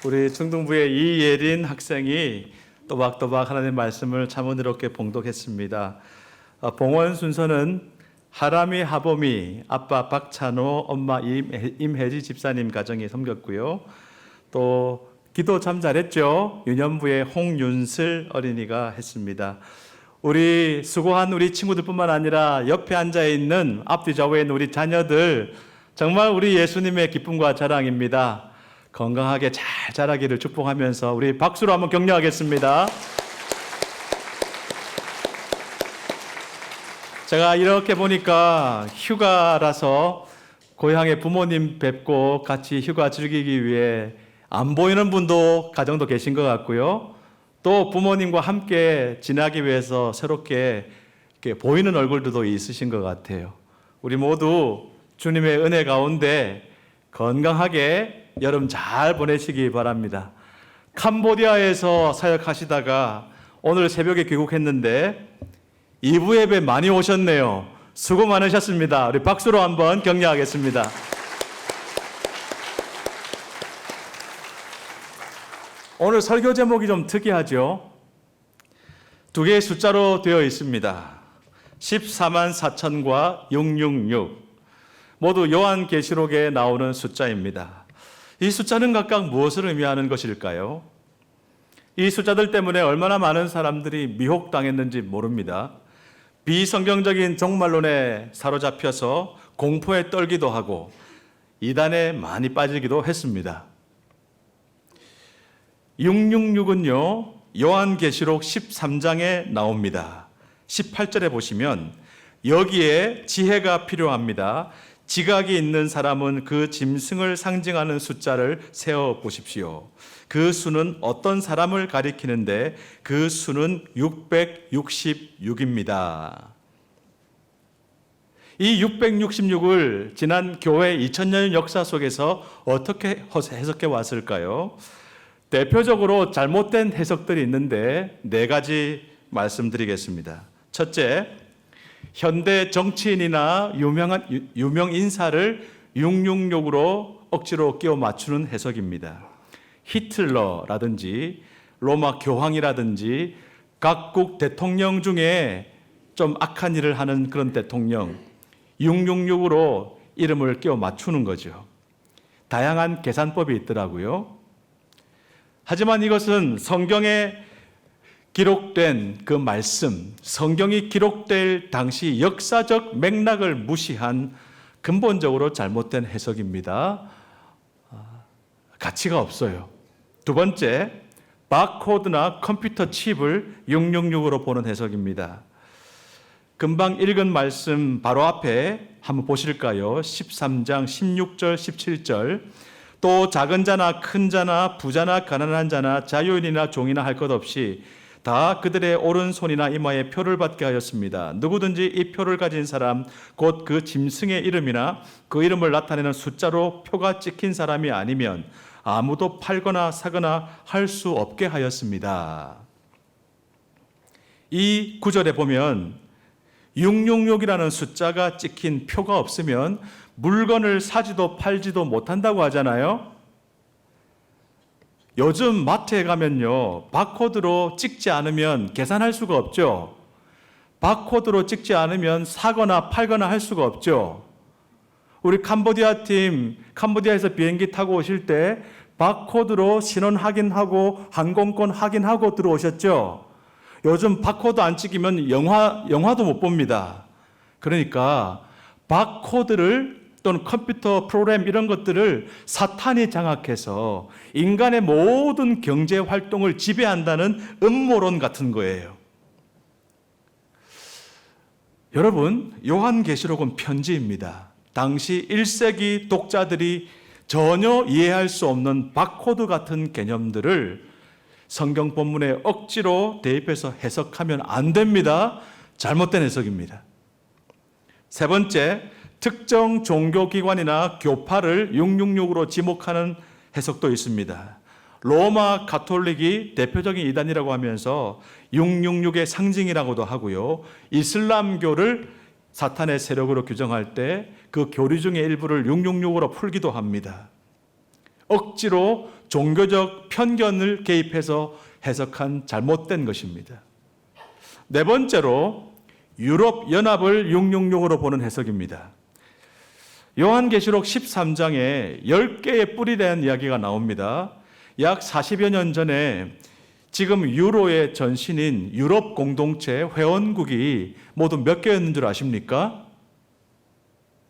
우리 충동부의 이예린 학생이 또박또박 하나님의 말씀을 참 은혜롭게 봉독했습니다. 봉헌 순서는 하람이 하범이, 아빠 박찬호, 엄마 임혜지 집사님 가정이 섬겼고요. 또 기도 참 잘했죠. 유년부의 홍윤슬 어린이가 했습니다. 우리 수고한 우리 친구들뿐만 아니라 옆에 앉아있는 앞뒤 좌우에 있는 우리 자녀들, 정말 우리 예수님의 기쁨과 자랑입니다. 건강하게 잘 자라기를 축복하면서 우리 박수로 한번 격려하겠습니다. 제가 이렇게 보니까 휴가라서 고향에 부모님 뵙고 같이 휴가 즐기기 위해 안 보이는 분도 가정도 계신 것 같고요. 또 부모님과 함께 지나기 위해서 새롭게 이렇게 보이는 얼굴들도 있으신 것 같아요. 우리 모두 주님의 은혜 가운데 건강하게 여름 잘 보내시기 바랍니다. 캄보디아에서 사역하시다가 오늘 새벽에 귀국했는데 2부 예배 많이 오셨네요. 수고 많으셨습니다. 우리 박수로 한번 격려하겠습니다. 오늘 설교 제목이 좀 특이하죠? 두 개의 숫자로 되어 있습니다. 14만 4천과 666. 모두 요한계시록에 나오는 숫자입니다. 이 숫자는 각각 무엇을 의미하는 것일까요? 이 숫자들 때문에 얼마나 많은 사람들이 미혹당했는지 모릅니다. 비성경적인 종말론에 사로잡혀서 공포에 떨기도 하고 이단에 많이 빠지기도 했습니다. 666은요, 요한계시록 13장에 나옵니다. 18절에 보시면 여기에 지혜가 필요합니다. 지각이 있는 사람은 그 짐승을 상징하는 숫자를 세어 보십시오. 그 수는 어떤 사람을 가리키는데 그 수는 666입니다. 이 666을 지난 교회 2000년 역사 속에서 어떻게 해석해 왔을까요? 대표적으로 잘못된 해석들이 있는데 4가지 말씀드리겠습니다. 첫째, 현대 정치인이나 유명 인사를 666으로 억지로 끼워 맞추는 해석입니다. 히틀러라든지 로마 교황이라든지 각국 대통령 중에 좀 악한 일을 하는 그런 대통령 666으로 이름을 끼워 맞추는 거죠. 다양한 계산법이 있더라고요. 하지만 이것은 성경에 기록된 그 말씀, 성경이 기록될 당시 역사적 맥락을 무시한 근본적으로 잘못된 해석입니다. 가치가 없어요. 두 번째, 바코드나 컴퓨터 칩을 666으로 보는 해석입니다. 금방 읽은 말씀 바로 앞에 한번 보실까요? 13장 16절, 17절. 또 작은 자나 큰 자나 부자나 가난한 자나 자유인이나 종이나 할 것 없이 다 그들의 오른손이나 이마에 표를 받게 하였습니다. 누구든지 이 표를 가진 사람, 곧 그 짐승의 이름이나 그 이름을 나타내는 숫자로 표가 찍힌 사람이 아니면 아무도 팔거나 사거나 할 수 없게 하였습니다. 이 구절에 보면 666이라는 숫자가 찍힌 표가 없으면 물건을 사지도 팔지도 못한다고 하잖아요. 요즘 마트에 가면요, 바코드로 찍지 않으면 계산할 수가 없죠. 바코드로 찍지 않으면 사거나 팔거나 할 수가 없죠. 우리 캄보디아 팀, 캄보디아에서 비행기 타고 오실 때 바코드로 신원 확인하고 항공권 확인하고 들어오셨죠. 요즘 바코드 안 찍히면 영화도 못 봅니다. 그러니까 바코드를 또는 컴퓨터 프로그램 이런 것들을 사탄이 장악해서 인간의 모든 경제 활동을 지배한다는 음모론 같은 거예요. 여러분, 요한계시록은 편지입니다. 당시 1세기 독자들이 전혀 이해할 수 없는 바코드 같은 개념들을 성경 본문에 억지로 대입해서 해석하면 안 됩니다. 잘못된 해석입니다. 세 번째, 특정 종교기관이나 교파를 666으로 지목하는 해석도 있습니다. 로마 가톨릭이 대표적인 이단이라고 하면서 666의 상징이라고도 하고요. 이슬람교를 사탄의 세력으로 규정할 때 그 교리 중의 일부를 666으로 풀기도 합니다. 억지로 종교적 편견을 개입해서 해석한 잘못된 것입니다. 네 번째로 유럽 연합을 666으로 보는 해석입니다. 요한계시록 13장에 10개의 뿔에 대한 이야기가 나옵니다. 약 40여 년 전에 지금 유로의 전신인 유럽 공동체 회원국이 모두 몇 개였는 줄 아십니까?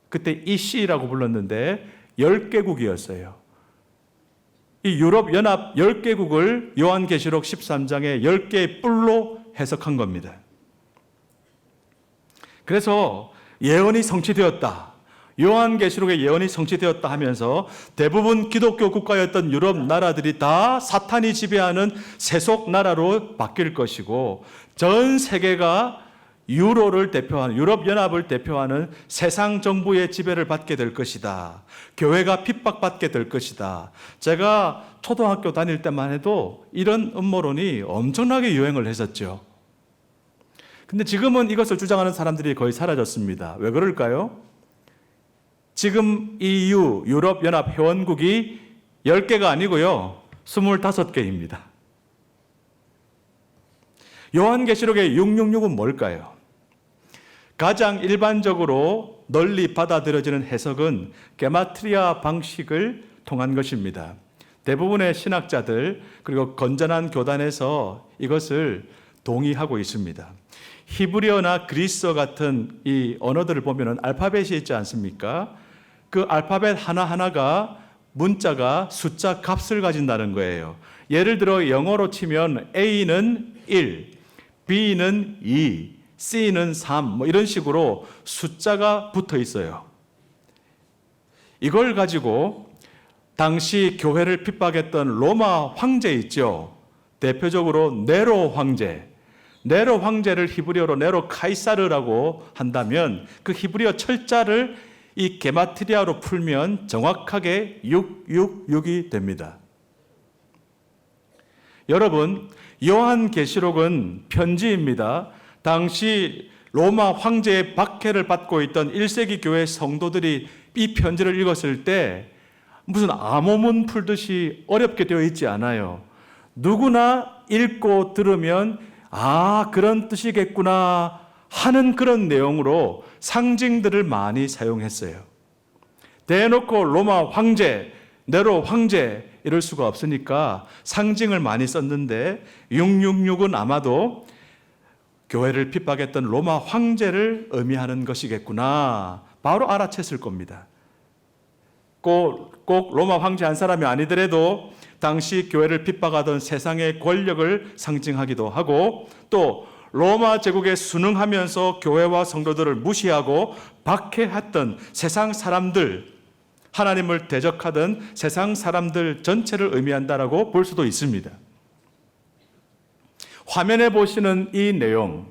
그때 EC라고 불렀는데 10개국이었어요. 이 유럽 연합 10개국을 요한계시록 13장에 10개의 뿔로 해석한 겁니다. 그래서 예언이 성취되었다. 요한계시록의 예언이 성취되었다 하면서 대부분 기독교 국가였던 유럽 나라들이 다 사탄이 지배하는 세속 나라로 바뀔 것이고 전 세계가 유로를 대표하는 유럽연합을 대표하는 세상 정부의 지배를 받게 될 것이다. 교회가 핍박받게 될 것이다. 제가 초등학교 다닐 때만 해도 이런 음모론이 엄청나게 유행을 했었죠. 근데 지금은 이것을 주장하는 사람들이 거의 사라졌습니다. 왜 그럴까요? 지금 EU, 유럽연합 회원국이 10개가 아니고요. 25개입니다. 요한계시록의 666은 뭘까요? 가장 일반적으로 널리 받아들여지는 해석은 게마트리아 방식을 통한 것입니다. 대부분의 신학자들 그리고 건전한 교단에서 이것을 동의하고 있습니다. 히브리어나 그리스어 같은 이 언어들을 보면 알파벳이 있지 않습니까? 그 알파벳 하나하나가 문자가 숫자 값을 가진다는 거예요. 예를 들어 영어로 치면 A는 1, B는 2, C는 3, 이런 식으로 숫자가 붙어 있어요. 이걸 가지고 당시 교회를 핍박했던 로마 황제 있죠. 대표적으로 네로 황제. 네로 황제를 히브리어로 네로 카이사르라고 한다면 그 히브리어 철자를 이 게마트리아로 풀면 정확하게 666이 됩니다. 여러분, 요한계시록은 편지입니다. 당시 로마 황제의 박해를 받고 있던 1세기 교회 성도들이 이 편지를 읽었을 때 무슨 암호문 풀듯이 어렵게 되어 있지 않아요. 누구나 읽고 들으면 그런 뜻이겠구나 하는 그런 내용으로 상징들을 많이 사용했어요. 대놓고 로마 황제, 네로 황제 이럴 수가 없으니까 상징을 많이 썼는데 666은 아마도 교회를 핍박했던 로마 황제를 의미하는 것이겠구나 바로 알아챘을 겁니다. 꼭 로마 황제 한 사람이 아니더라도 당시 교회를 핍박하던 세상의 권력을 상징하기도 하고 또 로마 제국에 순응하면서 교회와 성도들을 무시하고 박해했던 세상 사람들, 하나님을 대적하던 세상 사람들 전체를 의미한다라고 볼 수도 있습니다. 화면에 보시는 이 내용,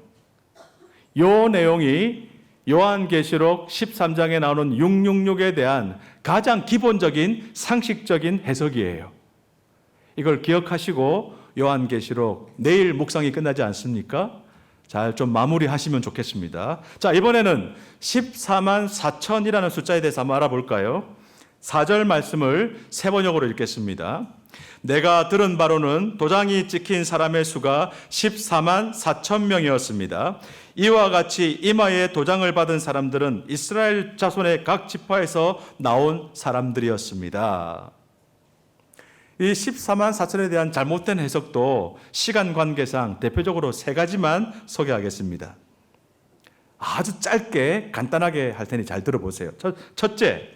이 내용이 요한계시록 13장에 나오는 666에 대한 가장 기본적인 상식적인 해석이에요. 이걸 기억하시고 요한계시록 내일 묵상이 끝나지 않습니까? 잘 좀 마무리하시면 좋겠습니다. 자, 이번에는 14만 4천이라는 숫자에 대해서 한번 알아볼까요? 4절 말씀을 세 번역으로 읽겠습니다. 내가 들은 바로는 도장이 찍힌 사람의 수가 14만 4천 명이었습니다. 이와 같이 이마에 도장을 받은 사람들은 이스라엘 자손의 각 지파에서 나온 사람들이었습니다. 이 14만 4천에 대한 잘못된 해석도 시간 관계상 대표적으로 세 가지만 소개하겠습니다. 아주 짧게 간단하게 할 테니 잘 들어보세요. 첫째,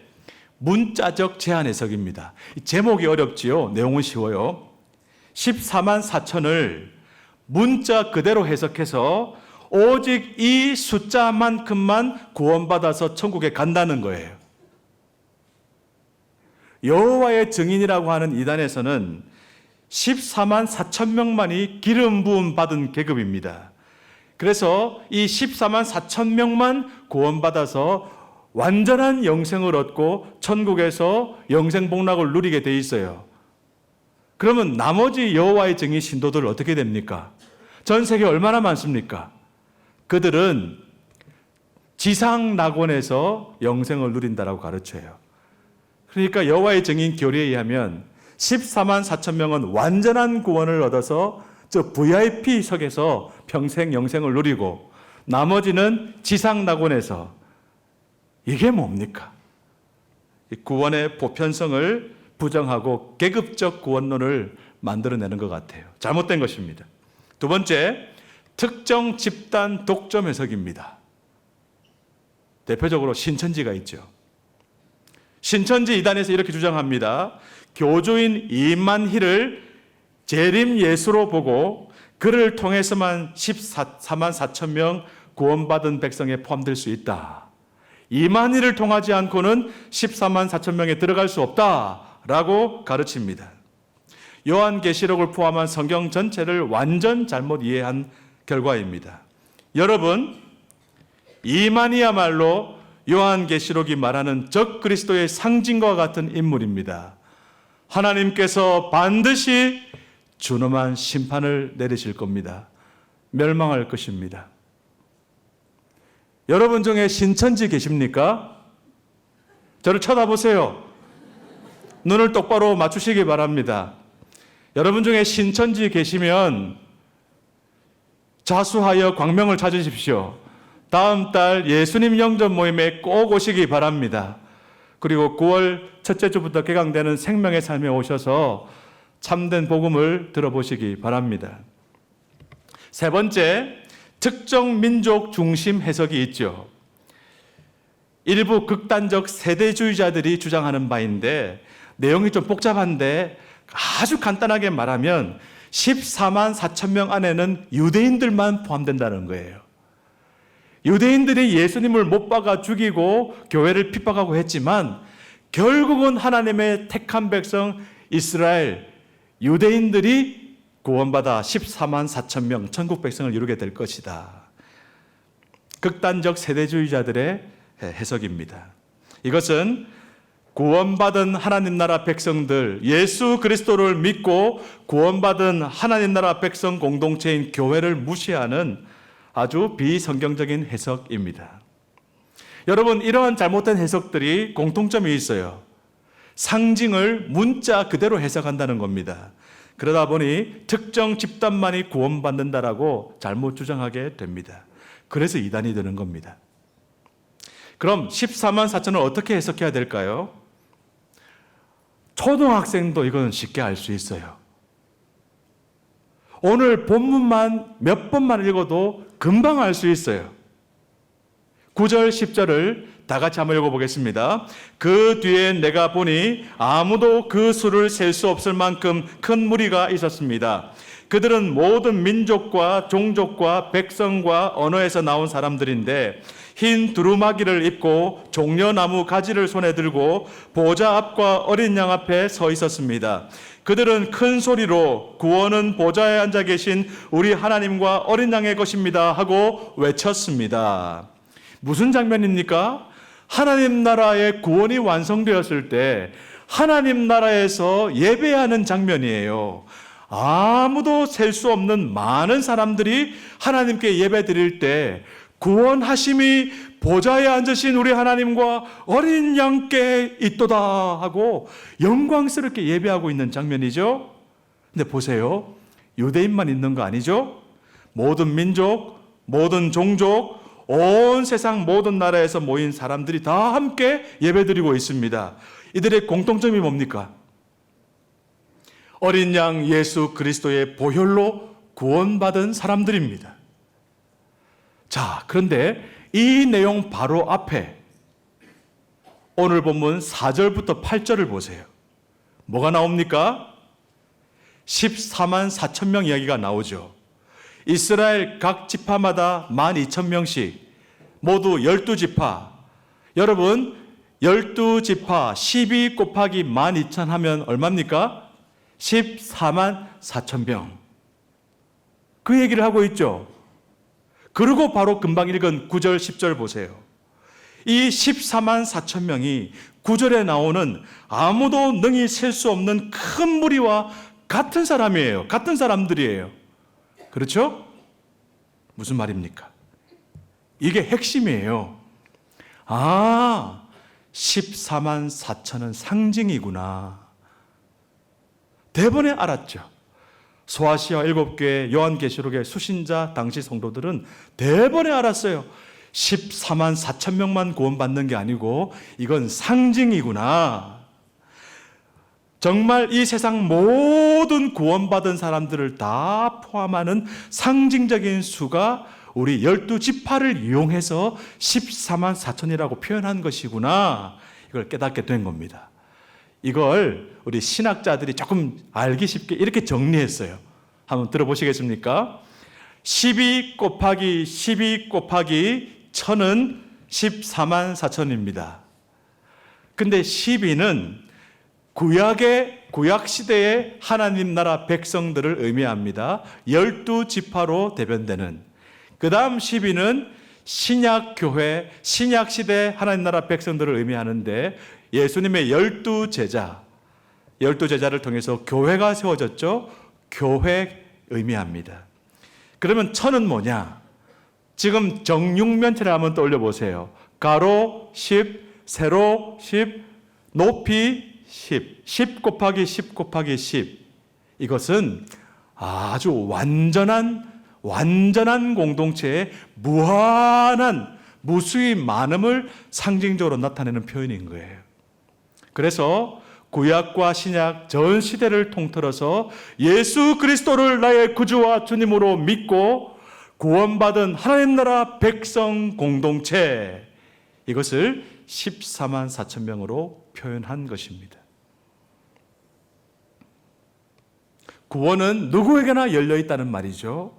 문자적 제한 해석입니다. 제목이 어렵지요. 내용은 쉬워요. 14만 4천을 문자 그대로 해석해서 오직 이 숫자만큼만 구원받아서 천국에 간다는 거예요. 여호와의 증인이라고 하는 이단에서는 14만 4천 명만이 기름 부음 받은 계급입니다. 그래서 이 14만 4천 명만 구원받아서 완전한 영생을 얻고 천국에서 영생 복락을 누리게 돼 있어요. 그러면 나머지 여호와의 증인 신도들 어떻게 됩니까? 전 세계에 얼마나 많습니까? 그들은 지상 낙원에서 영생을 누린다라고 가르쳐요. 그러니까 여호와의 증인 교리에 의하면 14만 4천 명은 완전한 구원을 얻어서 저 VIP석에서 평생 영생을 누리고 나머지는 지상 낙원에서, 이게 뭡니까? 구원의 보편성을 부정하고 계급적 구원론을 만들어내는 것 같아요. 잘못된 것입니다. 두 번째, 특정 집단 독점 해석입니다. 대표적으로 신천지가 있죠. 신천지 이단에서 이렇게 주장합니다. 교주인 이만희를 재림 예수로 보고 그를 통해서만 14만 4천 명 구원받은 백성에 포함될 수 있다. 이만희를 통하지 않고는 14만 4천 명에 들어갈 수 없다라고 가르칩니다. 요한계시록을 포함한 성경 전체를 완전 잘못 이해한 결과입니다. 여러분, 이만희야말로 요한계시록이 말하는 적그리스도의 상징과 같은 인물입니다. 하나님께서 반드시 준엄한 심판을 내리실 겁니다. 멸망할 것입니다. 여러분 중에 신천지 계십니까? 저를 쳐다보세요. 눈을 똑바로 맞추시기 바랍니다. 여러분 중에 신천지 계시면 자수하여 광명을 찾으십시오. 다음 달 예수님 영접 모임에 꼭 오시기 바랍니다. 그리고 9월 첫째 주부터 개강되는 생명의 삶에 오셔서 참된 복음을 들어보시기 바랍니다. 세 번째, 특정 민족 중심 해석이 있죠. 일부 극단적 세대주의자들이 주장하는 바인데 내용이 좀 복잡한데 아주 간단하게 말하면 14만 4천 명 안에는 유대인들만 포함된다는 거예요. 유대인들이 예수님을 못 박아 죽이고 교회를 핍박하고 했지만 결국은 하나님의 택한 백성 이스라엘 유대인들이 구원받아 14만 4천 명 천국 백성을 이루게 될 것이다. 극단적 세대주의자들의 해석입니다. 이것은 구원받은 하나님 나라 백성들, 예수 그리스도를 믿고 구원받은 하나님 나라 백성 공동체인 교회를 무시하는 아주 비성경적인 해석입니다. 여러분, 이러한 잘못된 해석들이 공통점이 있어요. 상징을 문자 그대로 해석한다는 겁니다. 그러다 보니 특정 집단만이 구원받는다라고 잘못 주장하게 됩니다. 그래서 이단이 되는 겁니다. 그럼 14만 4천을 어떻게 해석해야 될까요? 초등학생도 이건 쉽게 알 수 있어요. 오늘 본문만 몇 번만 읽어도 금방 알 수 있어요. 9절, 10절을 다 같이 한번 읽어보겠습니다. 그 뒤에 내가 보니 아무도 그 수를 셀 수 없을 만큼 큰 무리가 있었습니다. 그들은 모든 민족과 종족과 백성과 언어에서 나온 사람들인데 흰 두루마기를 입고 종려나무 가지를 손에 들고 보좌 앞과 어린 양 앞에 서 있었습니다. 그들은 큰 소리로 구원은 보좌에 앉아 계신 우리 하나님과 어린 양의 것입니다 하고 외쳤습니다. 무슨 장면입니까? 하나님 나라의 구원이 완성되었을 때 하나님 나라에서 예배하는 장면이에요. 아무도 셀 수 없는 많은 사람들이 하나님께 예배 드릴 때 구원하심이 보좌에 앉으신 우리 하나님과 어린 양께 있도다 하고 영광스럽게 예배하고 있는 장면이죠. 근데 보세요. 유대인만 있는 거 아니죠? 모든 민족, 모든 종족, 온 세상 모든 나라에서 모인 사람들이 다 함께 예배드리고 있습니다. 이들의 공통점이 뭡니까? 어린 양 예수 그리스도의 보혈로 구원받은 사람들입니다. 자, 그런데 이 내용 바로 앞에 오늘 본문 4절부터 8절을 보세요. 뭐가 나옵니까? 14만 4천 명 이야기가 나오죠. 이스라엘 각 지파마다 12,000명씩 모두 12지파. 여러분 12지파 12 곱하기 12,000 하면 얼마입니까? 14만 4천 명. 그 얘기를 하고 있죠. 그리고 바로 금방 읽은 9절 10절 보세요. 이 14만 4천 명이 9절에 나오는 아무도 능히 셀 수 없는 큰 무리와 같은 사람이에요. 같은 사람들이에요. 그렇죠? 무슨 말입니까? 이게 핵심이에요. 아, 14만 4천은 상징이구나. 대번에 알았죠. 소아시아 7교회 요한계시록의 수신자 당시 성도들은 대번에 알았어요. 14만 4천 명만 구원받는 게 아니고 이건 상징이구나. 정말 이 세상 모든 구원받은 사람들을 다 포함하는 상징적인 수가 우리 12지파를 이용해서 14만 4천이라고 표현한 것이구나. 이걸 깨닫게 된 겁니다. 이걸 우리 신학자들이 조금 알기 쉽게 이렇게 정리했어요. 한번 들어보시겠습니까? 12 곱하기 12 곱하기 1000은 14만 4천입니다. 근데 12는 구약시대의 하나님 나라 백성들을 의미합니다. 12지파로 대변되는. 그 다음 12는 신약교회, 신약시대 하나님 나라 백성들을 의미하는데 예수님의 12제자를 통해서 교회가 세워졌죠. 교회 의미합니다. 그러면 1000은 뭐냐? 지금 정육면체를 한번 떠올려 보세요. 가로 10, 세로 10, 높이 10, 10 곱하기 10 곱하기 10. 이것은 아주 완전한 공동체의 무한한 무수히 많음을 상징적으로 나타내는 표현인 거예요. 그래서 구약과 신약 전 시대를 통틀어서 예수 그리스도를 나의 구주와 주님으로 믿고 구원받은 하나님 나라 백성 공동체, 이것을 14만 4천 명으로 표현한 것입니다. 구원은 누구에게나 열려 있다는 말이죠.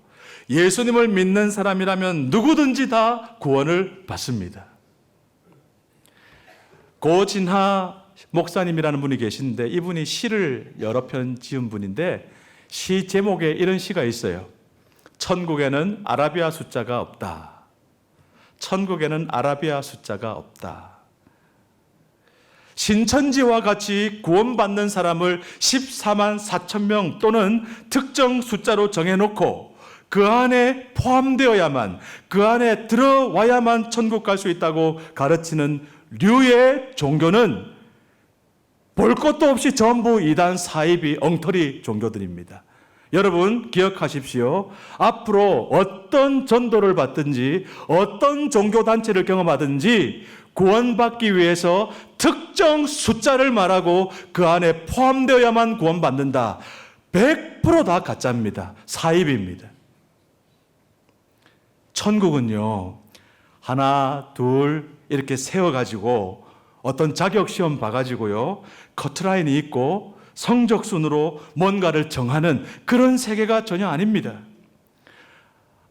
예수님을 믿는 사람이라면 누구든지 다 구원을 받습니다. 고진하 목사님이라는 분이 계신데 이분이 시를 여러 편 지은 분인데 시 제목에 이런 시가 있어요. 천국에는 아라비아 숫자가 없다. 천국에는 아라비아 숫자가 없다. 신천지와 같이 구원받는 사람을 14만 4천 명 또는 특정 숫자로 정해놓고 그 안에 포함되어야만, 그 안에 들어와야만 천국 갈 수 있다고 가르치는 류의 종교는 볼 것도 없이 전부 이단 사이비 엉터리 종교들입니다. 여러분 기억하십시오. 앞으로 어떤 전도를 받든지 어떤 종교단체를 경험하든지 구원받기 위해서 특정 숫자를 말하고 그 안에 포함되어야만 구원받는다. 100% 다 가짜입니다. 사입입니다. 천국은요, 하나, 둘 이렇게 세워가지고 어떤 자격시험 봐가지고요, 커트라인이 있고 성적순으로 뭔가를 정하는 그런 세계가 전혀 아닙니다.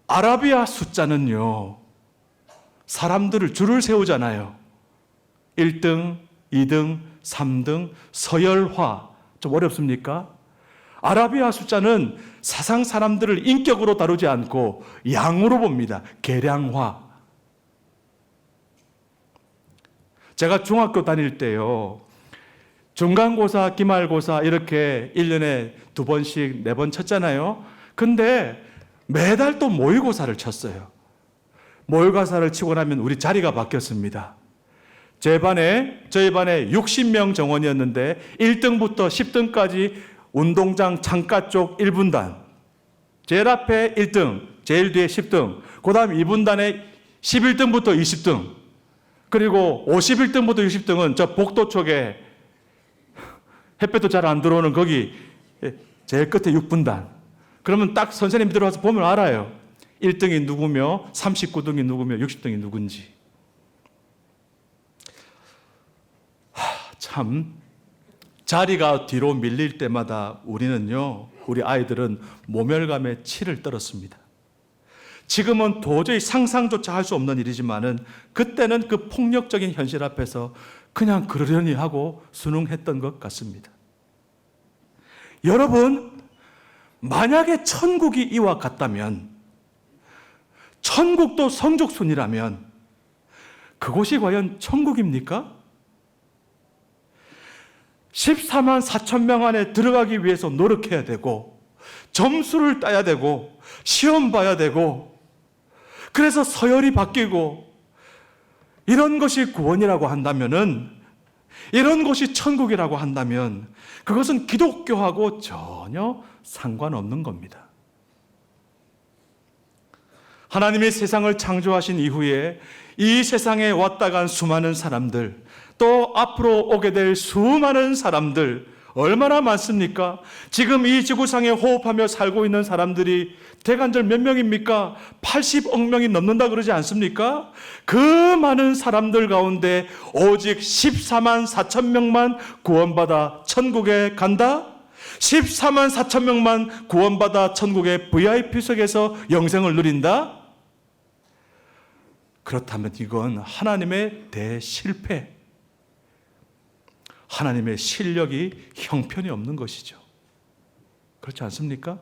아라비아 숫자는요, 사람들을 줄을 세우잖아요. 1등, 2등, 3등, 서열화. 좀 어렵습니까? 아라비아 숫자는 사상 사람들을 인격으로 다루지 않고 양으로 봅니다. 계량화. 제가 중학교 다닐 때요, 중간고사, 기말고사 이렇게 1년에 2번씩, 4번 쳤잖아요. 근데 매달 또 모의고사를 쳤어요. 모의고사를 치고 나면 우리 자리가 바뀌었습니다. 저희 반에 60명 정원이었는데 1등부터 10등까지 운동장 창가 쪽 1분단, 제일 앞에 1등, 제일 뒤에 10등, 그 다음 2분단에 11등부터 20등, 그리고 51등부터 60등은 저 복도 쪽에 햇볕도 잘 안 들어오는 거기 제일 끝에 6분단. 그러면 딱 선생님 들어와서 보면 알아요. 1등이 누구며 39등이 누구며 60등이 누군지. 참 자리가 뒤로 밀릴 때마다 우리 아이들은 모멸감에 치를 떨었습니다. 지금은 도저히 상상조차 할 수 없는 일이지만은 그때는 그 폭력적인 현실 앞에서 그냥 그러려니 하고 순응했던 것 같습니다. 여러분, 만약에 천국이 이와 같다면, 천국도 성적순이라면 그곳이 과연 천국입니까? 14만 4천 명 안에 들어가기 위해서 노력해야 되고 점수를 따야 되고 시험 봐야 되고 그래서 서열이 바뀌고 이런 것이 구원이라고 한다면은 이런 곳이 천국이라고 한다면 그것은 기독교하고 전혀 상관없는 겁니다. 하나님이 세상을 창조하신 이후에 이 세상에 왔다 간 수많은 사람들, 또 앞으로 오게 될 수많은 사람들 얼마나 많습니까? 지금 이 지구상에 호흡하며 살고 있는 사람들이 대간절 몇 명입니까? 80억 명이 넘는다 그러지 않습니까? 그 많은 사람들 가운데 오직 14만 4천 명만 구원받아 천국에 간다? 14만 4천 명만 구원받아 천국의 VIP석에서 영생을 누린다? 그렇다면 이건 하나님의 대실패, 하나님의 실력이 형편이 없는 것이죠. 그렇지 않습니까?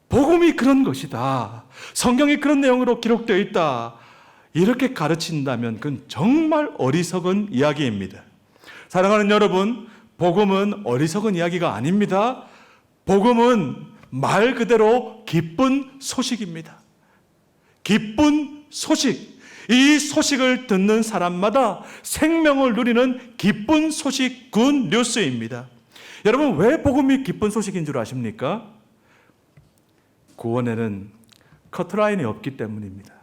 복음이 그런 것이다, 성경이 그런 내용으로 기록되어 있다, 이렇게 가르친다면 그건 정말 어리석은 이야기입니다. 사랑하는 여러분, 복음은 어리석은 이야기가 아닙니다. 복음은 말 그대로 기쁜 소식입니다. 기쁜 소식. 이 소식을 듣는 사람마다 생명을 누리는 기쁜 소식, 굿 뉴스입니다. 여러분, 왜 복음이 기쁜 소식인 줄 아십니까? 구원에는 커트라인이 없기 때문입니다.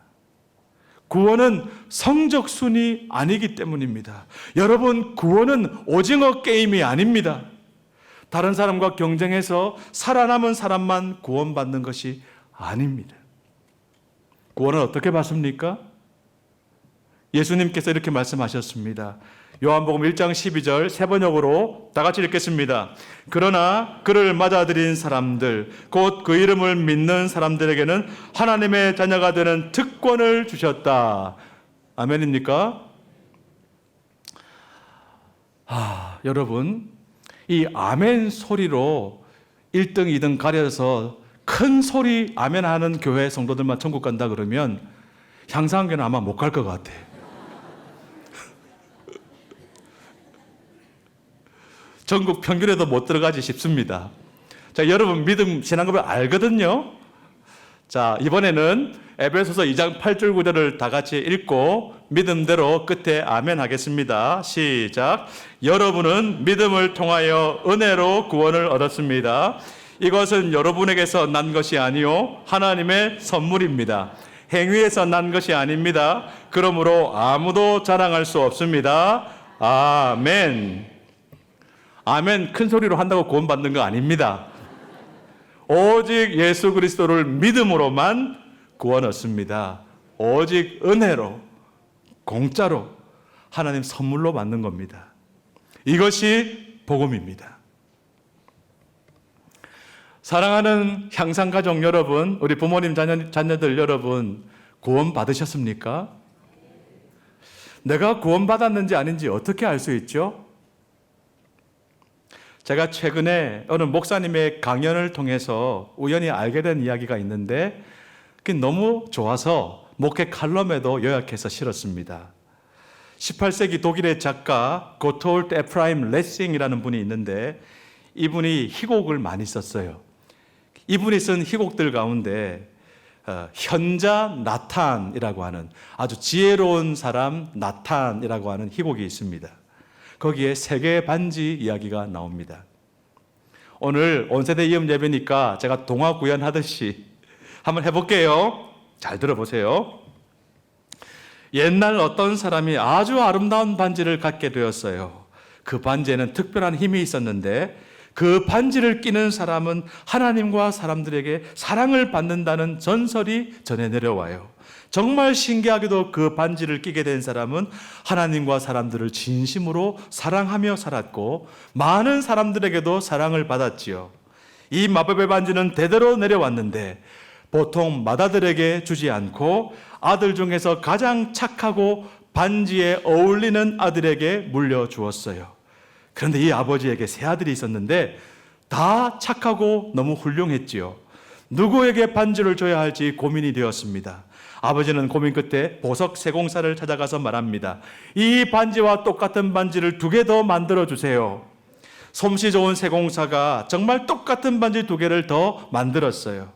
구원은 성적순이 아니기 때문입니다. 여러분, 구원은 오징어 게임이 아닙니다. 다른 사람과 경쟁해서 살아남은 사람만 구원받는 것이 아닙니다. 구원은 어떻게 받습니까? 예수님께서 이렇게 말씀하셨습니다. 요한복음 1장 12절 세 번역으로 다 같이 읽겠습니다. 그러나 그를 맞아들인 사람들, 곧 그 이름을 믿는 사람들에게는 하나님의 자녀가 되는 특권을 주셨다. 아멘입니까? 여러분, 이 아멘 소리로 1등, 2등 가려서 큰 소리 아멘 하는 교회 성도들만 천국 간다 그러면 향상교는 아마 못 갈 것 같아요. 전국 평균에도 못 들어가지 싶습니다. 자, 여러분 믿음 신앙급을 알거든요. 자, 이번에는 에베소서 2장 8절 9절을 다 같이 읽고 믿음대로 끝에 아멘 하겠습니다. 시작. 여러분은 믿음을 통하여 은혜로 구원을 얻었습니다. 이것은 여러분에게서 난 것이 아니요 하나님의 선물입니다. 행위에서 난 것이 아닙니다. 그러므로 아무도 자랑할 수 없습니다. 아멘. 아멘 큰 소리로 한다고 구원받는 거 아닙니다. 오직 예수 그리스도를 믿음으로만 구원 얻습니다. 오직 은혜로, 공짜로 하나님 선물로 받는 겁니다. 이것이 복음입니다. 사랑하는 향상가족 여러분, 우리 부모님 자녀들 여러분, 구원 받으셨습니까? 내가 구원 받았는지 아닌지 어떻게 알 수 있죠? 제가 최근에 어느 목사님의 강연을 통해서 우연히 알게 된 이야기가 있는데 그게 너무 좋아서 목회 칼럼에도 요약해서 실었습니다. 18세기 독일의 작가 고톨트 에프라임 레싱이라는 분이 있는데 이분이 희곡을 많이 썼어요. 이분이 쓴 희곡들 가운데 현자 나탄이라고 하는 아주 지혜로운 사람 나탄이라고 하는 희곡이 있습니다. 거기에 세계 반지 이야기가 나옵니다. 오늘 온세대 이음 예배니까 제가 동화 구연하듯이 한번 해볼게요. 잘 들어보세요. 옛날 어떤 사람이 아주 아름다운 반지를 갖게 되었어요. 그 반지에는 특별한 힘이 있었는데 그 반지를 끼는 사람은 하나님과 사람들에게 사랑을 받는다는 전설이 전해 내려와요. 정말 신기하게도 그 반지를 끼게 된 사람은 하나님과 사람들을 진심으로 사랑하며 살았고 많은 사람들에게도 사랑을 받았지요. 이 마법의 반지는 대대로 내려왔는데 보통 맏아들에게 주지 않고 아들 중에서 가장 착하고 반지에 어울리는 아들에게 물려주었어요. 그런데 이 아버지에게 세 아들이 있었는데 다 착하고 너무 훌륭했지요. 누구에게 반지를 줘야 할지 고민이 되었습니다. 아버지는 고민 끝에 보석 세공사를 찾아가서 말합니다. 이 반지와 똑같은 반지를 2개 더 만들어 주세요. 솜씨 좋은 세공사가 정말 똑같은 반지 2개를 더 만들었어요.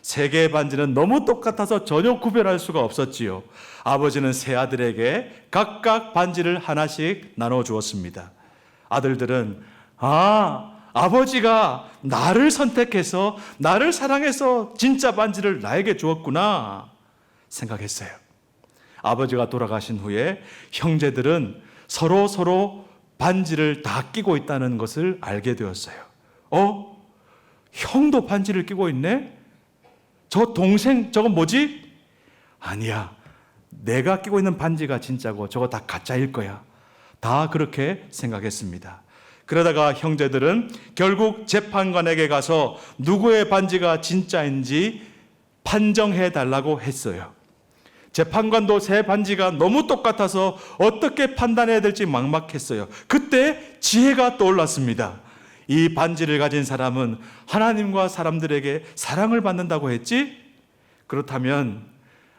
세 개의 반지는 너무 똑같아서 전혀 구별할 수가 없었지요. 아버지는 세 아들에게 각각 반지를 하나씩 나눠 주었습니다. 아들들은 아버지가 나를 선택해서 나를 사랑해서 진짜 반지를 나에게 주었구나 생각했어요. 아버지가 돌아가신 후에 형제들은 서로 반지를 다 끼고 있다는 것을 알게 되었어요. 형도 반지를 끼고 있네? 저 동생 저건 뭐지? 아니야, 내가 끼고 있는 반지가 진짜고 저거 다 가짜일 거야. 다 그렇게 생각했습니다. 그러다가 형제들은 결국 재판관에게 가서 누구의 반지가 진짜인지 판정해 달라고 했어요. 재판관도 세 반지가 너무 똑같아서 어떻게 판단해야 될지 막막했어요. 그때 지혜가 떠올랐습니다. 이 반지를 가진 사람은 하나님과 사람들에게 사랑을 받는다고 했지? 그렇다면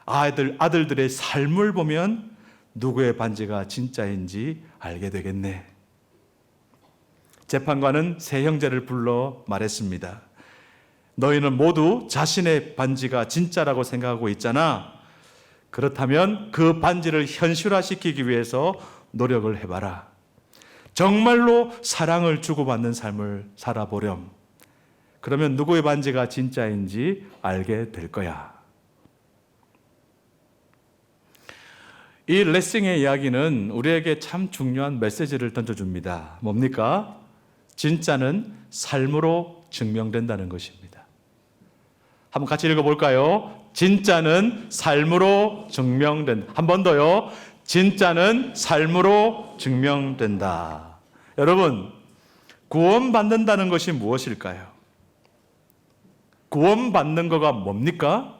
아들들의 삶을 보면 누구의 반지가 진짜인지 알게 되겠네. 재판관은 세 형제를 불러 말했습니다. 너희는 모두 자신의 반지가 진짜라고 생각하고 있잖아. 그렇다면 그 반지를 현실화시키기 위해서 노력을 해봐라. 정말로 사랑을 주고받는 삶을 살아보렴. 그러면 누구의 반지가 진짜인지 알게 될 거야. 이 레싱의 이야기는 우리에게 참 중요한 메시지를 던져줍니다. 뭡니까? 진짜는 삶으로 증명된다는 것입니다. 한번 같이 읽어볼까요? 진짜는 삶으로 증명된다. 한 번 더요. 진짜는 삶으로 증명된다. 여러분, 구원받는다는 것이 무엇일까요? 구원받는 거가 뭡니까?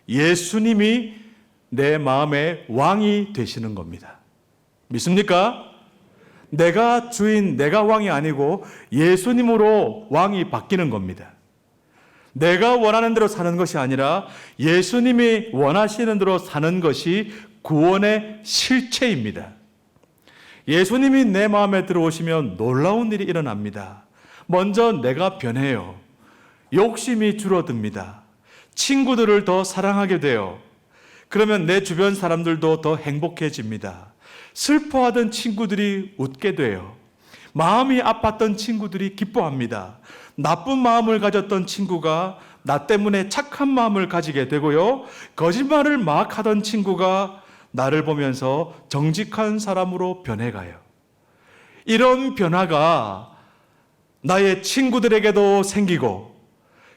예수님이 내 마음의 왕이 되시는 겁니다. 믿습니까? 내가 주인, 내가 왕이 아니고 예수님으로 왕이 바뀌는 겁니다. 내가 원하는 대로 사는 것이 아니라 예수님이 원하시는 대로 사는 것이 구원의 실체입니다. 예수님이 내 마음에 들어오시면 놀라운 일이 일어납니다. 먼저 내가 변해요. 욕심이 줄어듭니다. 친구들을 더 사랑하게 돼요. 그러면 내 주변 사람들도 더 행복해집니다. 슬퍼하던 친구들이 웃게 돼요. 마음이 아팠던 친구들이 기뻐합니다. 나쁜 마음을 가졌던 친구가 나 때문에 착한 마음을 가지게 되고요. 거짓말을 막 하던 친구가 나를 보면서 정직한 사람으로 변해가요. 이런 변화가 나의 친구들에게도 생기고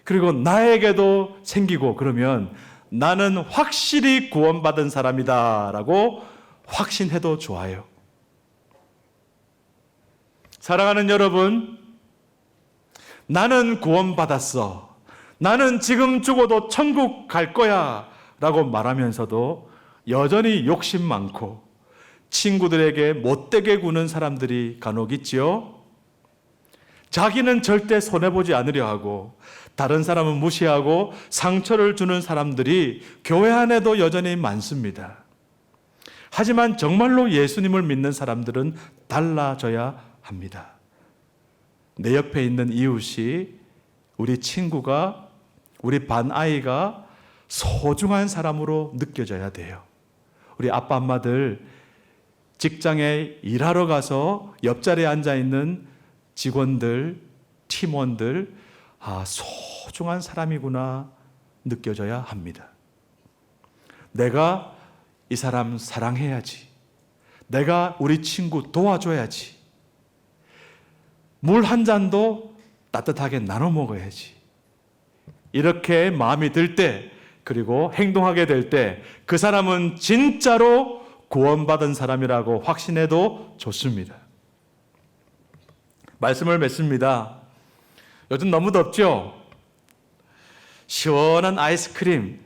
그리고 나에게도 생기고 그러면 나는 확실히 구원받은 사람이다 라고 확신해도 좋아요. 사랑하는 여러분, 나는 구원받았어. 나는 지금 죽어도 천국 갈 거야 라고 말하면서도 여전히 욕심 많고 친구들에게 못되게 구는 사람들이 간혹 있지요. 자기는 절대 손해보지 않으려 하고 다른 사람은 무시하고 상처를 주는 사람들이 교회 안에도 여전히 많습니다. 하지만 정말로 예수님을 믿는 사람들은 달라져야 합니다. 내 옆에 있는 이웃이, 우리 친구가, 우리 반 아이가 소중한 사람으로 느껴져야 돼요. 우리 아빠 엄마들 직장에 일하러 가서 옆자리에 앉아있는 직원들, 팀원들, 소중한 사람이구나 느껴져야 합니다. 내가 이 사람 사랑해야지. 내가 우리 친구 도와줘야지. 물 한 잔도 따뜻하게 나눠 먹어야지. 이렇게 마음이 들 때, 그리고 행동하게 될 때, 그 사람은 진짜로 구원받은 사람이라고 확신해도 좋습니다. 말씀을 맺습니다. 요즘 너무 덥죠? 시원한 아이스크림,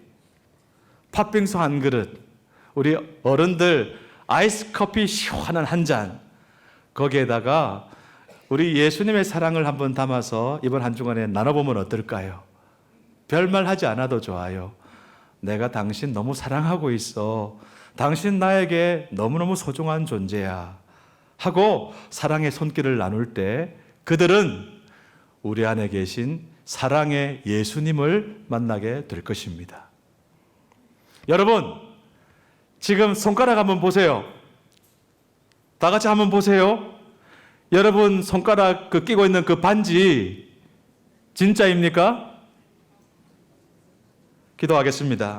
팥빙수 한 그릇, 우리 어른들 아이스 커피 시원한 한 잔, 거기에다가 우리 예수님의 사랑을 한번 담아서 이번 한 주간에 나눠보면 어떨까요? 별말 하지 않아도 좋아요. 내가 당신 너무 사랑하고 있어. 당신 나에게 너무너무 소중한 존재야. 하고 사랑의 손길을 나눌 때 그들은 우리 안에 계신 사랑의 예수님을 만나게 될 것입니다. 여러분, 지금 손가락 한번 보세요. 다 같이 한번 보세요. 여러분 손가락 끼고 있는 그 반지 진짜입니까? 기도하겠습니다.